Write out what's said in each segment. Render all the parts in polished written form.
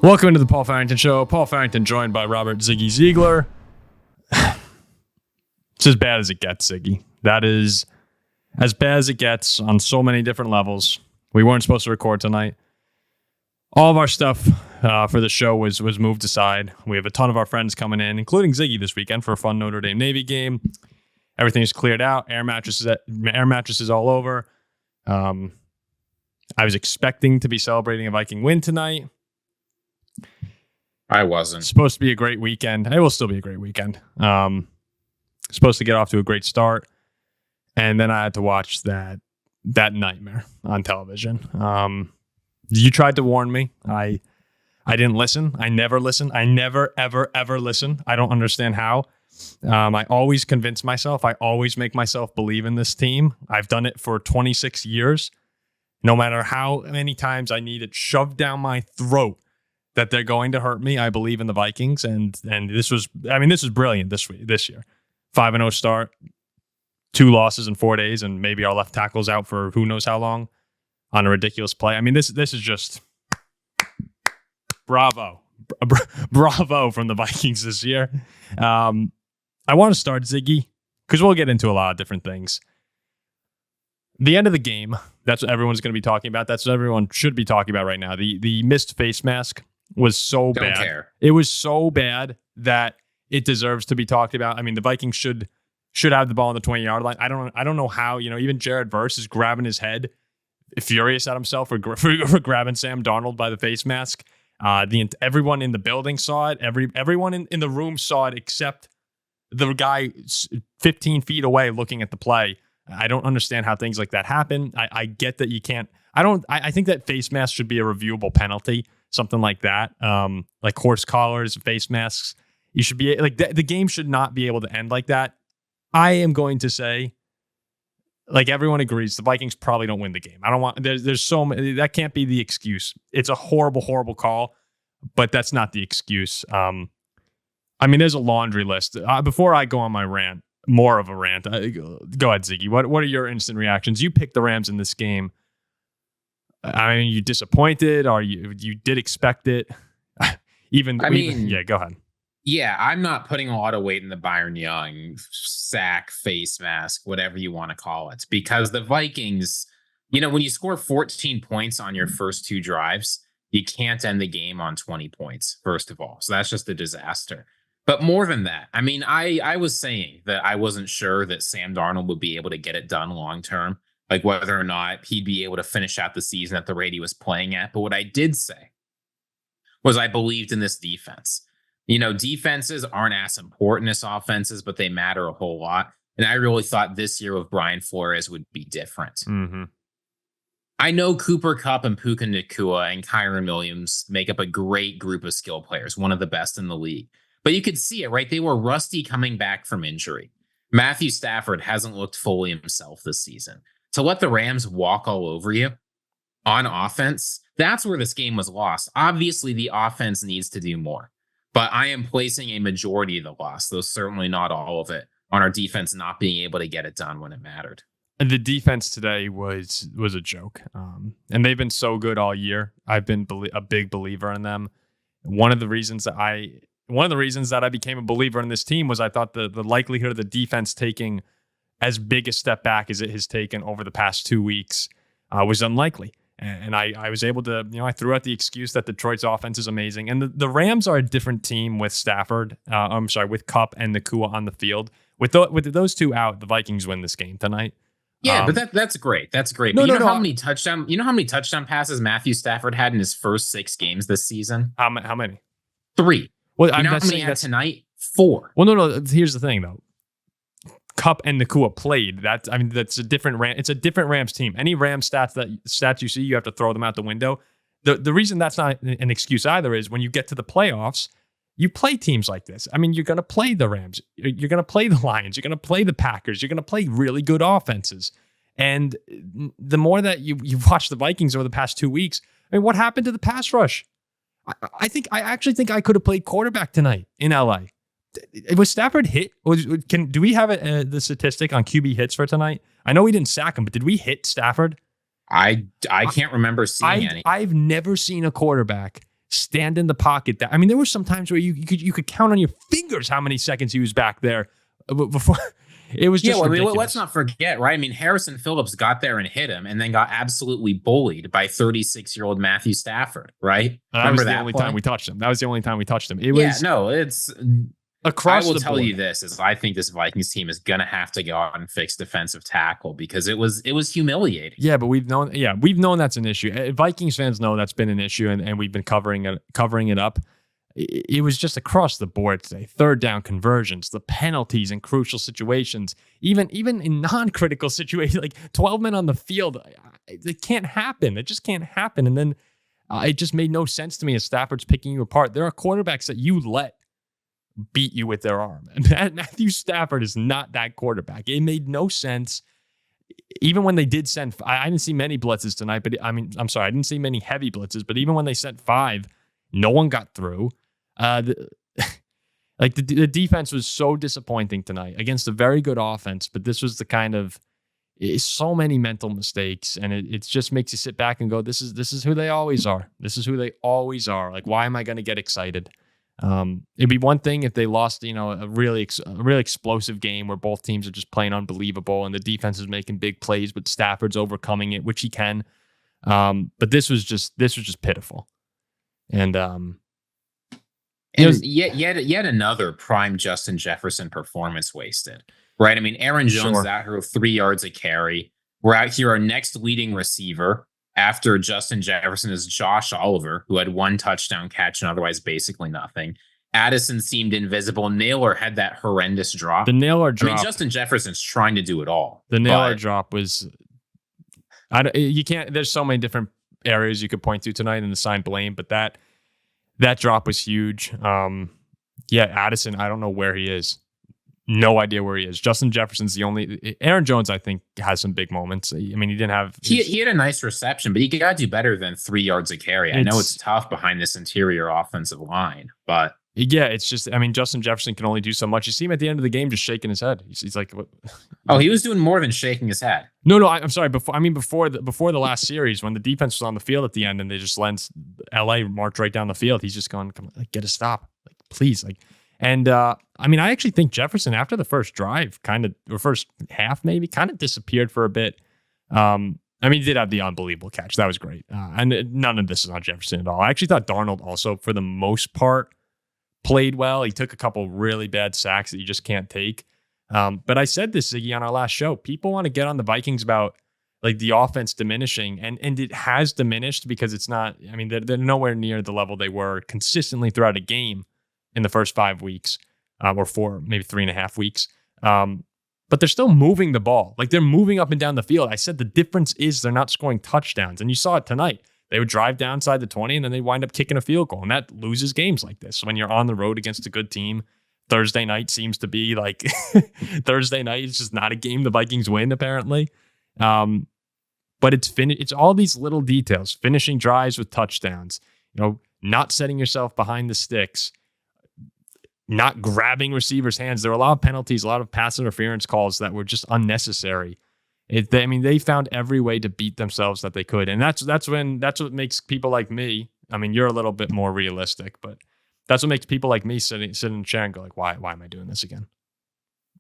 Welcome to the Paul Farrington Show. Paul Farrington joined by Robert Ziggy Ziegler. It's as bad as it gets, Ziggy. That is as bad as it gets on so many different levels. We weren't supposed to record tonight. All of our stuff for the show was moved aside. We have a ton of our friends coming in, including Ziggy this weekend for a fun Notre Dame Navy game. Everything is cleared out. Air mattresses all over. I was expecting to be celebrating a Viking win tonight. I wasn't. It's supposed to be a great weekend. It will still be a great weekend. Supposed to get off to a great start. And then I had to watch that nightmare on television. You tried to warn me. I didn't listen. I never listen. I never, ever, ever listen. I don't understand how. I always convince myself. I always make myself believe in this team. I've done it for 26 years. No matter how many times I need it shoved down my throat that they're going to hurt me, I believe in the Vikings. And this was brilliant this year. 5-0 start, 2 losses in 4 days, and maybe our left tackle's out for who knows how long on a ridiculous play. I mean, this is just bravo. Bravo from the Vikings this year. I want to start, Ziggy, because we'll get into a lot of different things. The end of the game, that's what everyone's going to be talking about. That's what everyone should be talking about right now. The missed face mask was so bad. Don't care. It was so bad that it deserves to be talked about. I mean, the Vikings should have the ball on the 20-yard line. I don't know how, even Jared Verse is grabbing his head, furious at himself for grabbing Sam Darnold by the face mask. Everyone in the building saw it. Everyone in the room saw it except the guy 15 feet away looking at the play. I don't understand how things like that happen. I get that you can't. I think that face mask should be a reviewable penalty, something like that. Like horse collars, face masks. You should be like the game should not be able to end like that. I am going to say, like everyone agrees, the Vikings probably don't win the game. I don't want. There's so many, that can't be the excuse. It's a horrible, horrible call, but that's not the excuse. I mean, there's a laundry list. Before I go on my rant, more of a rant. Go ahead, Ziggy. What are your instant reactions? You picked the Rams in this game. I mean, you disappointed, or you did expect it? Yeah, go ahead. Yeah, I'm not putting a lot of weight in the Byron Young sack, face mask, whatever you want to call it, because the Vikings, when you score 14 points on your first 2 drives, you can't end the game on 20 points, first of all. So that's just a disaster. But more than that, I mean, I was saying that I wasn't sure that Sam Darnold would be able to get it done long term, like whether or not he'd be able to finish out the season at the rate he was playing at. But what I did say was I believed in this defense. Defenses aren't as important as offenses, but they matter a whole lot. And I really thought this year with Brian Flores would be different. Mm-hmm. I know Cooper Kupp and Puka Nacua and Kyron Williams make up a great group of skill players, one of the best in the league. But you could see it, right? They were rusty coming back from injury. Matthew Stafford hasn't looked fully himself this season. To let the Rams walk all over you on offense, that's where this game was lost. Obviously, the offense needs to do more. But I am placing a majority of the loss, though certainly not all of it, on our defense not being able to get it done when it mattered. And the defense today was a joke. And they've been so good all year. I've been a big believer in them. One of the reasons that I became a believer in this team was I thought the likelihood of the defense taking as big a step back as it has taken over the past 2 weeks was unlikely. And I was able to, I threw out the excuse that Detroit's offense is amazing. And the Rams are a different team with Stafford. With Kupp and Nacua on the field. With those two out, the Vikings win this game tonight. Yeah, but that's great. That's great. No, how many touchdown passes Matthew Stafford had in his first 6 games this season? How many? 3. Well, how many he had tonight? 4. Well, no. Here's the thing, though. Kupp and Nacua played. That's a different It's a different Rams team. Any Rams stats you see, you have to throw them out the window. The reason that's not an excuse either is when you get to the playoffs, you play teams like this. I mean, you're going to play the Rams. You're going to play the Lions. You're going to play the Packers. You're going to play really good offenses. And the more that you watch the Vikings over the past 2 weeks, I mean, what happened to the pass rush? I actually think I could have played quarterback tonight in LA. Was Stafford hit? Do we have the statistic on QB hits for tonight? I know we didn't sack him, but did we hit Stafford? I can't remember seeing any. I've never seen a quarterback stand in the pocket. I mean, there were some times where you could count on your fingers how many seconds he was back there before. It was just ridiculous. Let's not forget, right? I mean, Harrison Phillips got there and hit him and then got absolutely bullied by 36-year-old Matthew Stafford, right? That was the only time we touched him. That was the only time we touched him. It's across the board. I will tell you this, is I think this Vikings team is going to have to go out and fix defensive tackle because it was humiliating. Yeah, but we've known that's an issue. Vikings fans know that's been an issue, and we've been covering it up. It was just across the board today. Third down conversions, the penalties in crucial situations, even in non-critical situations, like 12 men on the field. It can't happen. It just can't happen. And then it just made no sense to me as Stafford's picking you apart. There are quarterbacks that you let beat you with their arm. And Matthew Stafford is not that quarterback. It made no sense. Even when they did send, I didn't see many blitzes tonight, but I didn't see many heavy blitzes, but even when they sent 5, no one got through. The defense was so disappointing tonight against a very good offense, but this was the kind of so many mental mistakes, and it just makes you sit back and go, this is who they always are. This is who they always are. Like, why am I going to get excited? It'd be one thing if they lost, a really explosive game where both teams are just playing unbelievable and the defense is making big plays, but Stafford's overcoming it, which he can. But this was just pitiful, and yet another prime Justin Jefferson performance wasted, right? I mean, Aaron Jones is out here with 3 yards a carry. We're out here, our next leading receiver after Justin Jefferson is Josh Oliver, who had 1 touchdown catch and otherwise basically nothing. Addison seemed invisible. Naylor had that horrendous drop. The Naylor drop. I mean, Justin Jefferson's trying to do it all. The Naylor drop was, you can't, there's so many different areas you could point to tonight and assign blame, but that drop was huge. Addison, I don't know where he is. No idea where he is. Justin Jefferson's the only. Aaron Jones, I think, has some big moments. I mean, he didn't have. He had a nice reception, but he got to do better than 3 yards a carry. I know it's tough behind this interior offensive line, but. Yeah, it's just, I mean, Justin Jefferson can only do so much. You see him at the end of the game just shaking his head. He's like, what? Oh, he was doing more than shaking his head. No, I'm sorry. Before the last series, when the defense was on the field at the end and they just let LA march right down the field, he's just going, come on, like, get a stop, like, please, like. And I mean, I actually think Jefferson after the first drive, or first half maybe, kind of disappeared for a bit. I mean, he did have the unbelievable catch. That was great. And none of this is on Jefferson at all. I actually thought Darnold also, for the most part, played well. He took a couple really bad sacks that you just can't take. But I said this, Ziggy, on our last show. People want to get on the Vikings about like the offense diminishing, and it has diminished because it's not. I mean, they're nowhere near the level they were consistently throughout a game in the first 5 weeks, or 4, maybe 3.5 weeks. But they're still moving the ball. Like, they're moving up and down the field. I said the difference is they're not scoring touchdowns, and you saw it tonight. They would drive downside the 20, and then they wind up kicking a field goal, and that loses games like this. When you're on the road against a good team, Thursday night seems to be like Thursday night is just not a game the Vikings win, apparently. But it's all these little details, finishing drives with touchdowns, not setting yourself behind the sticks, not grabbing receivers' hands. There were a lot of penalties, a lot of pass interference calls that were just unnecessary. They found every way to beat themselves that they could. And that's what makes people like me. I mean, you're a little bit more realistic, but that's what makes people like me sit in the chair and go like, why am I doing this again?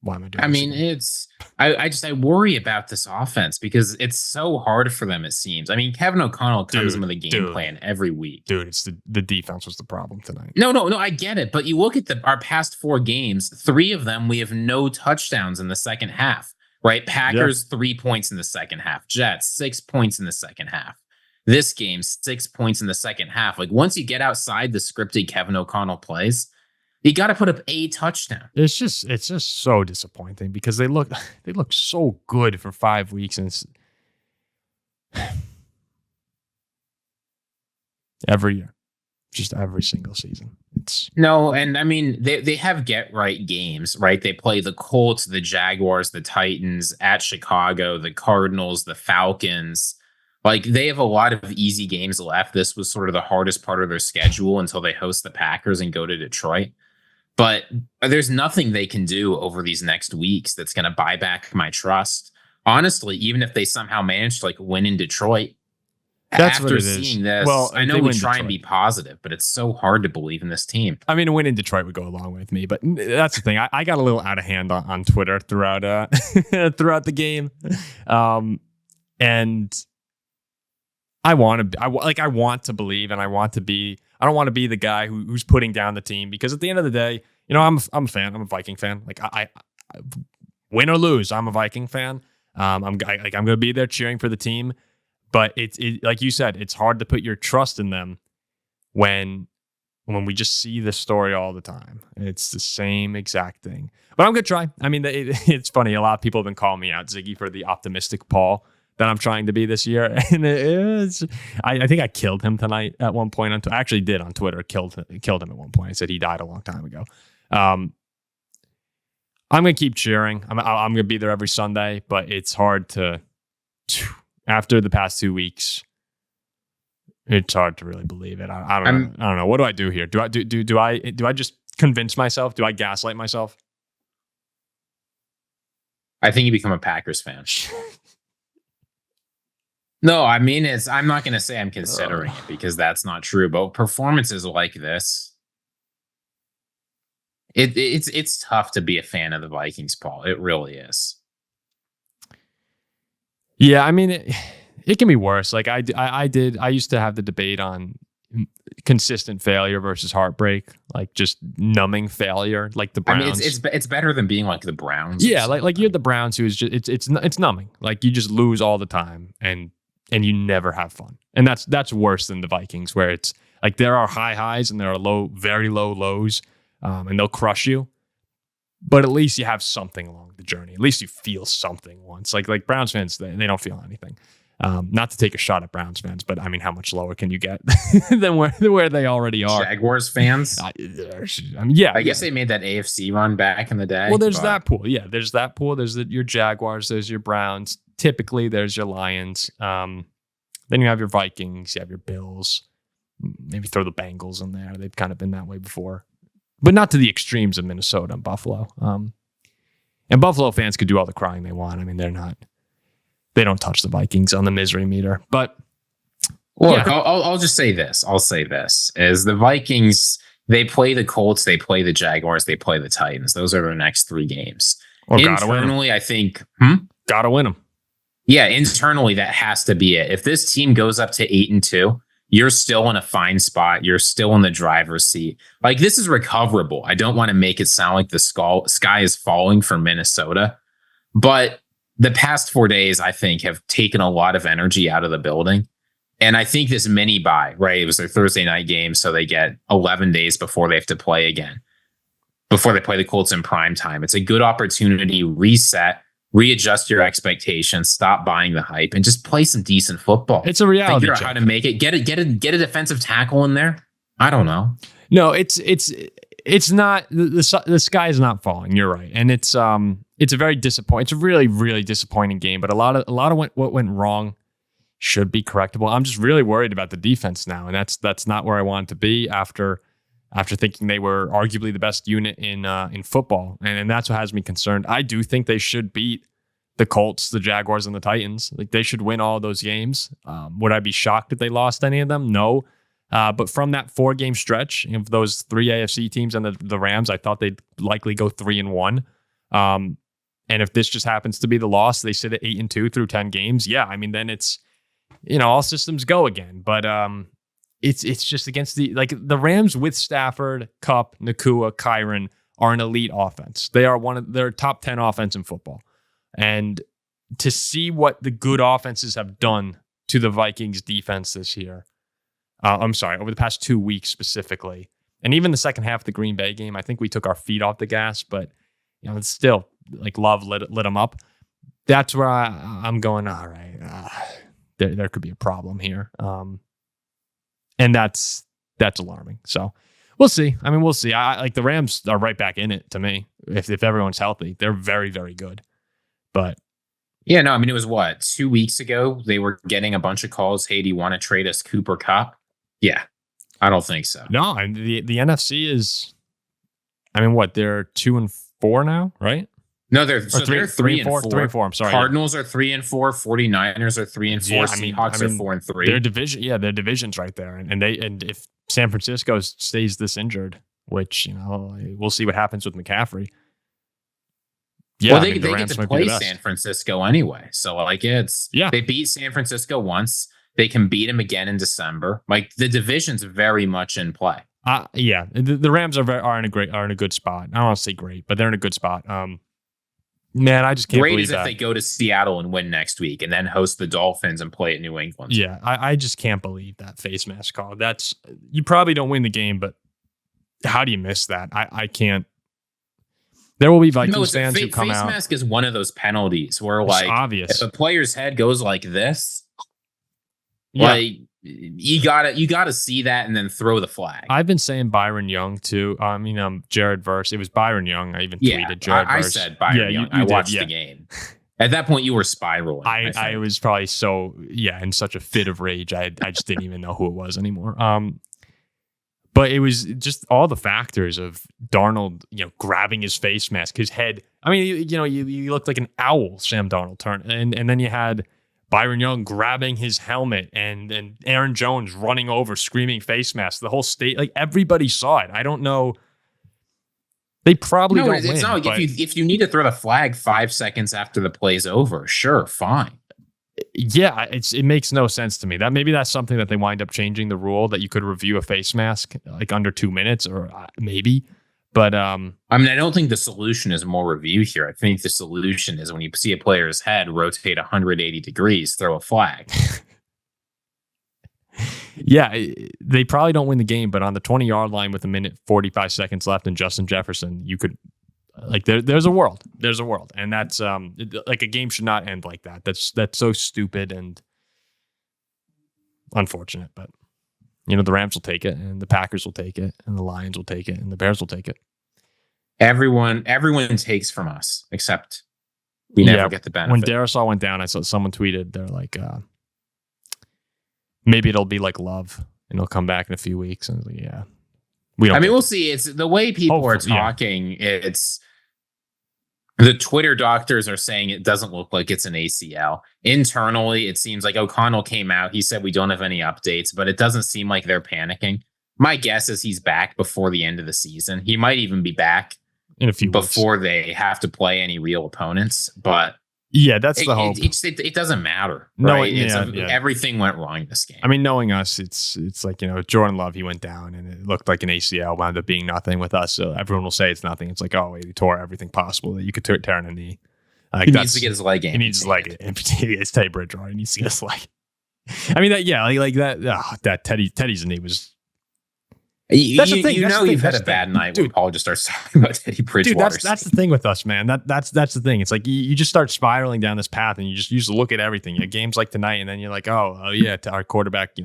Why am I doing this again? I worry about this offense because it's so hard for them, it seems. I mean, Kevin O'Connell comes in with a game plan every week. Dude, it's the defense was the problem tonight. No, I get it. But you look at our past 4 games, 3 of them, we have no touchdowns in the second half, right? Packers, 3 points in the second half. Jets, 6 points in the second half. This game, 6 points in the second half. Like, once you get outside the scripted Kevin O'Connell plays, you got to put up a touchdown. It's just so disappointing because they look so good for 5 weeks, and every year, just every single season. And I mean they have get right games, right? They play the Colts, the Jaguars, the Titans, at Chicago, the Cardinals, the Falcons. Like, they have a lot of easy games left. This was sort of the hardest part of their schedule until they host the Packers and go to Detroit. But there's nothing they can do over these next weeks that's going to buy back my trust. Honestly, even if they somehow manage to win in Detroit, That's what After it is. seeing this, Well, I know they we win try and Detroit. be positive, but it's so hard to believe in this team. I mean, a win in Detroit would go a long way with me, but that's the thing. I got a little out of hand on Twitter throughout throughout the game, and I want to. I want to believe, and I want to be. I don't want to be the guy who's putting down the team, because at the end of the day, I'm a fan. I'm a Viking fan. Like I win or lose, I'm a Viking fan. I'm going to be there cheering for the team, but it's like you said, it's hard to put your trust in them when we just see this story all the time. It's the same exact thing. But I'm going to try. I mean, it's funny. A lot of people have been calling me out, Ziggy, for the optimistic Paul that I'm trying to be this year. And I think I killed him tonight at one point. I actually did on Twitter, killed him at one point. I said he died a long time ago. I'm going to keep cheering. I'm going to be there every Sunday, but it's hard to, after the past 2 weeks, it's hard to really believe it. I don't know. What do I do here? Do I just convince myself? Do I gaslight myself? I think you become a Packers fan. No, I mean, I'm not going to say I'm considering it, because that's not true. But performances like this, it's tough to be a fan of the Vikings, Paul. It really is. Yeah, I mean, it can be worse. Like I used to have the debate on consistent failure versus heartbreak, like just numbing failure, like the Browns. I mean, it's better than being like the Browns. Yeah, like you're the Browns, who is just it's numbing. Like you just lose all the time, and you never have fun. And that's worse than the Vikings, where it's like there are high highs and there are very low lows, and they'll crush you. But at least you have something along the journey. At least you feel something once. Like Browns fans, they don't feel anything. Not to take a shot at Browns fans, but I mean, how much lower can you get than where they already are? Jaguars fans? I mean, yeah. I guess they made that AFC run back in the day. Well, there's that pool. Yeah, there's that pool. There's your Jaguars. There's your Browns. Typically, there's your Lions. Then you have your Vikings. You have your Bills. Maybe throw the Bengals in there. They've kind of been that way before, but not to the extremes of Minnesota and Buffalo. And Buffalo fans could do all the crying they want. I mean, they don't touch the Vikings on the misery meter. But look, yeah. I'll just say this. I'll say this is the Vikings. They play the Colts. They play the Jaguars. They play the Titans. Those are their next 3 games. Well, internally, I think. Gotta win them. Yeah, internally, that has to be it. If this team goes up to 8-2, you're still in a fine spot. You're still in the driver's seat. Like, this is recoverable. I don't want to make it sound like the sky is falling for Minnesota, but the past 4 days, I think, have taken a lot of energy out of the building. And I think this mini bye, right? It was their Thursday night game, so they get 11 days before they have to play again, before they play the Colts in prime time. It's a good opportunity, reset, readjust your expectations, stop buying the hype, and just play some decent football. It's a reality check. Figure out how to make it. Get a defensive tackle in there. I don't know. No, it's not the sky is not falling. You're right, and it's a very disappointing. It's a really, really disappointing game. But a lot of what went wrong should be correctable. I'm just really worried about the defense now, and that's not where I want it to be after thinking they were arguably the best unit in football, and that's what has me concerned. I do think they should beat the Colts, the Jaguars, and the Titans. Like, they should win all those games. Would I be shocked if they lost any of them? No. But from that 4-game stretch of those 3 AFC teams and the Rams, I thought they'd likely go 3-1. And if this just happens to be the loss, they sit at 8-2 through 10 games. Yeah, I mean, then it's, all systems go again. But it's just against the Rams with Stafford, Kupp, Nakua, Kyron are an elite offense. They are their top 10 offense in football. And to see what the good offenses have done to the Vikings defense this year, over the past 2 weeks specifically, and even the second half of the Green Bay game, I think we took our feet off the gas, but it's still like Love lit them up. That's where I'm going. All right, there could be a problem here, and that's alarming. So we'll see. I mean, we'll see. I like the Rams are right back in it to me. If everyone's healthy, they're very, very good. But yeah, no, I mean, it was 2 weeks ago they were getting a bunch of calls. Hey, do you want to trade us Cooper Kupp? Yeah, I don't think so. No, the NFC is. I mean, what, they're 2-4 now, right? No, they're 3 and 4. 3 and 4. I'm sorry. Cardinals are 3 and 4. 49ers are 3 and 4. Yeah, Seahawks are 4 and 3. Their division's right there, and if San Francisco stays this injured, which we'll see what happens with McCaffrey. Yeah, well, they get to play San Francisco anyway, so they beat San Francisco once. They can beat them again in December. Like the division's very much in play. The Rams are in a good spot. I don't want to say great, but they're in a good spot. Man, I just can't believe that. Great is if they go to Seattle and win next week and then host the Dolphins and play at New England. Yeah, I just can't believe that face mask call. You probably don't win the game, but how do you miss that? I can't. There will be Vikings fans who come out. Face mask is one of those penalties where obvious. If a player's head goes like this, you gotta see that and then throw the flag. I've been saying Byron Young too. Jared Verse. It was Byron Young. I even tweeted Jared Verse. I said Byron Young. I watched the game. At that point, you were spiraling. I was probably in such a fit of rage. I just didn't even know who it was anymore. But it was just all the factors of Darnold, grabbing his face mask, his head. I mean, you looked like an owl, Sam Darnold turned, and then you had Byron Young grabbing his helmet and Aaron Jones running over, screaming face mask. The whole state, everybody saw it. I don't know. They probably don't win. Not like if you need to throw the flag 5 seconds after the play's over, sure, fine. Yeah, it makes no sense to me. Maybe that's something that they wind up changing the rule that you could review a face mask under 2 minutes, or maybe. But I don't think the solution is more review here. I think the solution is when you see a player's head rotate 180 degrees, throw a flag. Yeah, they probably don't win the game, but on the 20-yard line with 1:45 seconds left and Justin Jefferson, you could there's a world. There's a world. And that's a game should not end like that. That's so stupid and unfortunate, but the Rams will take it, and the Packers will take it, and the Lions will take it, and the Bears will take it. Everyone takes from us, except we never get the benefit. When Darisaw went down, I saw someone tweeted, they're like, maybe it'll be like Love, and he'll come back in a few weeks. And I was like, yeah. We'll see. It's the way people are talking. Yeah. It's the Twitter doctors are saying it doesn't look like it's an ACL. Internally, it seems like O'Connell came out. He said we don't have any updates, but it doesn't seem like they're panicking. My guess is he's back before the end of the season. He might even be back in a few before they have to play any real opponents. But yeah, that's the hope. It doesn't matter. No, right? Everything went wrong this game. I mean, knowing us, it's like, Jordan Love, he went down and it looked like an ACL, wound up being nothing with us. So everyone will say it's nothing. It's like, oh, he tore everything possible that you could tear in a knee. He needs to get his leg amputated. He needs his leg amputated. It's Teddy Bridgewater. He needs to get his leg. I mean, that Teddy's knee was. That's the thing. You've had a bad night when Paul just starts talking about Teddy Bridgewater. Dude, that's the thing with us, man. That's the thing. It's like you just start spiraling down this path, and you just look at everything. Games like tonight, and then you're like, oh yeah, our quarterback,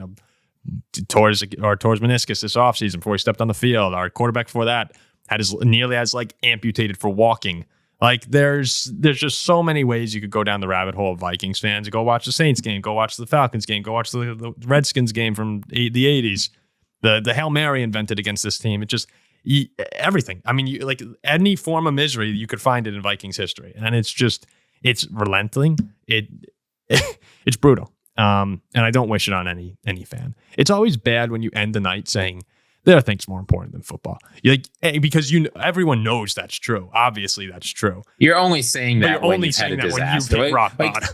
tore his meniscus this offseason before he stepped on the field. Our quarterback before that had nearly amputated for walking. There's just so many ways you could go down the rabbit hole of Vikings fans. Go watch the Saints game. Go watch the Falcons game. Go watch the Redskins game from the 80s. The Hail Mary invented against this team. It just everything. I mean, any form of misery, you could find it in Vikings history, and it's relenting. It's brutal. And I don't wish it on any fan. It's always bad when you end the night saying there are things more important than football. Because everyone knows that's true. Obviously, that's true. You're only saying that when you've had a disaster. When you've hit rock bottom.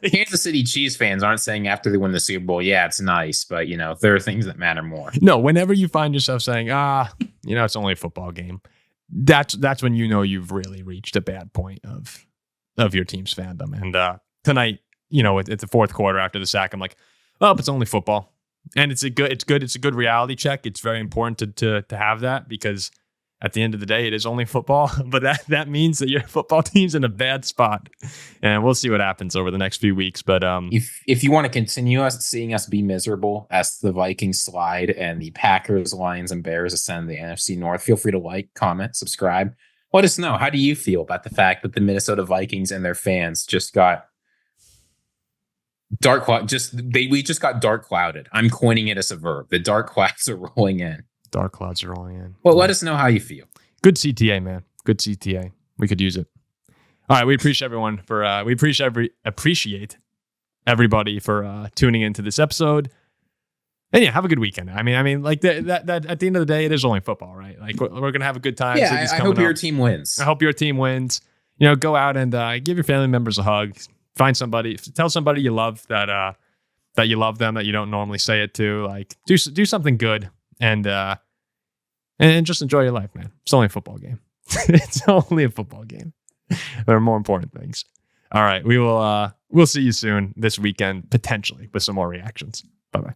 Kansas City Chiefs fans aren't saying after they win the Super Bowl, yeah, it's nice, but there are things that matter more. No, whenever you find yourself saying, it's only a football game, that's when you've really reached a bad point of your team's fandom. And tonight, it's the fourth quarter after the sack. I'm like, oh, it's only football. And it's a good reality check. It's very important to have that, because at the end of the day, it is only football. But that means that your football team's in a bad spot, and we'll see what happens over the next few weeks. But if you want to continue seeing us be miserable as the Vikings slide and the Packers, Lions, and Bears ascend the NFC North, feel free to comment, subscribe. Let us know. How do you feel about the fact that the Minnesota Vikings and their fans just got dark cloud? We just got dark clouded. I'm coining it as a verb. The dark clouds are rolling in. Dark clouds are rolling in. Well, let us know how you feel. Good CTA, man. Good CTA. We could use it. All right, we appreciate everyone for appreciate everybody for tuning into this episode. And yeah, have a good weekend. I mean, like that at the end of the day, it is only football, right? Like we're gonna have a good time. Yeah, I hope your team wins. I hope your team wins. Go out and give your family members a hug. Find somebody, tell somebody you love that you love them, that you don't normally say it to. Like do something good and just enjoy your life, man. It's only a football game. It's only a football game. There are more important things. All right, we'll see you soon this weekend, potentially with some more reactions. Bye-bye.